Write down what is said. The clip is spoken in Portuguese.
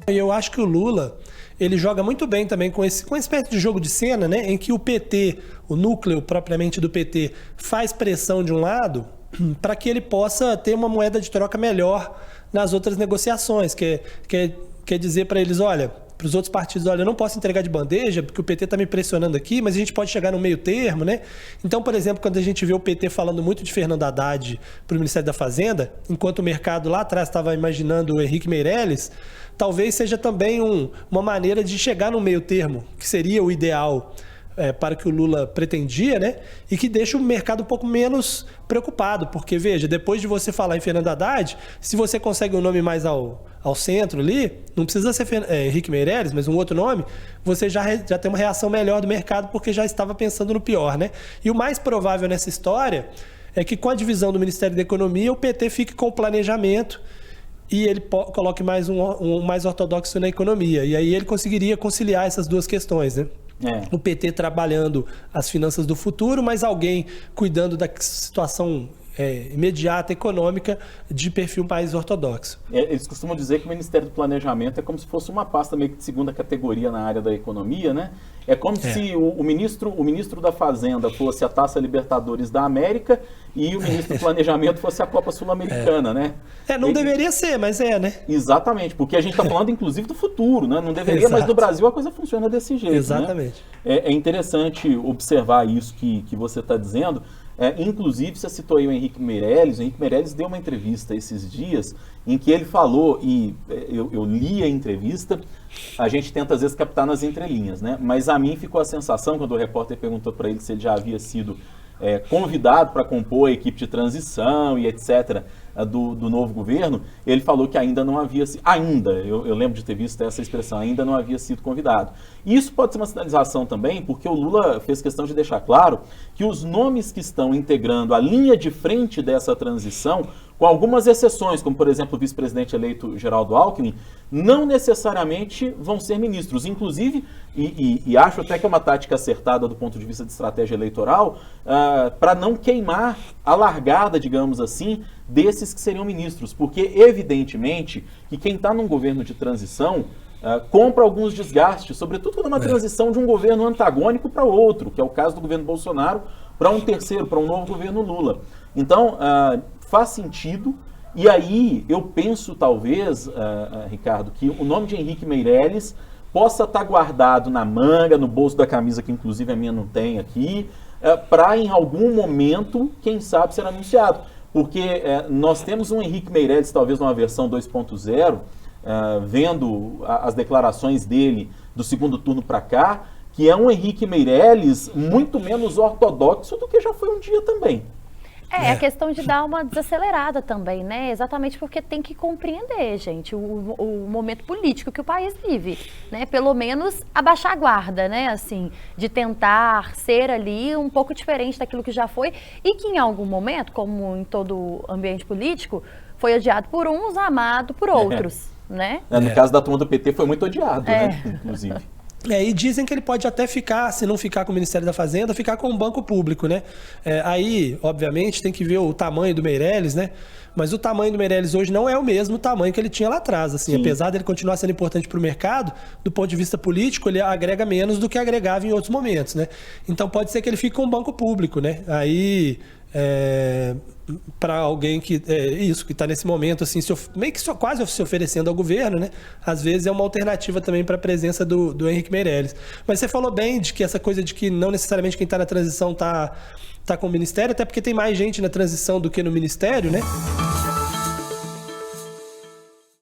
E eu acho que o Lula, ele joga muito bem também com uma espécie de jogo de cena, né, em que o PT, o núcleo propriamente do PT, faz pressão de um lado para que ele possa ter uma moeda de troca melhor nas outras negociações, quer dizer para eles, olha, para os outros partidos, olha, eu não posso entregar de bandeja porque o PT está me pressionando aqui, mas a gente pode chegar no meio termo, né? Então, por exemplo, quando a gente vê o PT falando muito de Fernando Haddad para o Ministério da Fazenda, enquanto o mercado lá atrás estava imaginando o Henrique Meirelles, talvez seja também uma maneira de chegar no meio termo, que seria o ideal para o que o Lula pretendia, né? E que deixa o mercado um pouco menos preocupado, porque, veja, depois de você falar em Fernando Haddad, se você consegue um nome mais ao centro ali, não precisa ser Henrique Meirelles, mas um outro nome, você já tem uma reação melhor do mercado, porque já estava pensando no pior, né? E o mais provável nessa história é que com a divisão do Ministério da Economia, o PT fique com o planejamento e ele coloque mais um mais ortodoxo na economia. E aí ele conseguiria conciliar essas duas questões, né? O PT trabalhando as finanças do futuro, mas alguém cuidando da situação imediata econômica de perfil mais ortodoxo. Eles costumam dizer que o Ministério do Planejamento é como se fosse uma pasta meio que de segunda categoria na área da economia, né? É como se o ministro da Fazenda fosse a Taça Libertadores da América e o ministro do Planejamento fosse a Copa Sul-Americana, né? Não deveria ser, mas né? Exatamente, porque a gente está falando inclusive do futuro, né? Não deveria, mas no Brasil a coisa funciona desse jeito. Exatamente. Né? É interessante observar isso que você está dizendo. Inclusive, você citou aí o Henrique Meirelles. O Henrique Meirelles deu uma entrevista esses dias em que ele falou, e eu li a entrevista, a gente tenta às vezes captar nas entrelinhas, né? Mas a mim ficou a sensação, quando o repórter perguntou para ele se ele já havia sido convidado para compor a equipe de transição e etc. Do novo governo, ele falou que ainda não havia sido, eu lembro de ter visto essa expressão, ainda não havia sido convidado. E isso pode ser uma sinalização também, porque o Lula fez questão de deixar claro que os nomes que estão integrando a linha de frente dessa transição, com algumas exceções, como por exemplo o vice-presidente eleito Geraldo Alckmin, não necessariamente vão ser ministros. Inclusive, e acho até que é uma tática acertada do ponto de vista de estratégia eleitoral, para não queimar a largada, digamos assim, desses que seriam ministros. Porque, evidentemente, que quem está num governo de transição compra alguns desgastes, sobretudo quando é uma transição de um governo antagônico para outro, que é o caso do governo Bolsonaro, para um terceiro, para um novo governo Lula. Então, faz sentido. E aí, eu penso, talvez, Ricardo, que o nome de Henrique Meirelles possa estar guardado na manga, no bolso da camisa, que inclusive a minha não tem aqui, para em algum momento, quem sabe, ser anunciado. Porque nós temos um Henrique Meirelles, talvez numa versão 2.0, vendo as declarações dele do segundo turno para cá, que é um Henrique Meirelles muito menos ortodoxo do que já foi um dia também. A questão de dar uma desacelerada também, né? Exatamente porque tem que compreender, gente, o momento político que o país vive, né? Pelo menos abaixar a guarda, né? Assim, de tentar ser ali um pouco diferente daquilo que já foi e que em algum momento, como em todo ambiente político, foi odiado por uns, amado por outros, né? No caso da turma do PT foi muito odiado, né? Inclusive. E dizem que ele pode até ficar, se não ficar com o Ministério da Fazenda, ficar com o banco público, né? Aí, obviamente, tem que ver o tamanho do Meirelles, né? Mas o tamanho do Meirelles hoje não é o mesmo tamanho que ele tinha lá atrás, assim. Apesar dele continuar sendo importante para o mercado, do ponto de vista político, ele agrega menos do que agregava em outros momentos, né? Então pode ser que ele fique com o banco público, né? Aí, para alguém que está nesse momento assim, meio que quase se oferecendo ao governo, né? Às vezes é uma alternativa também para a presença do Henrique Meirelles. Mas você falou bem de que essa coisa de que não necessariamente quem está na transição está com o ministério, até porque tem mais gente na transição do que no ministério, né?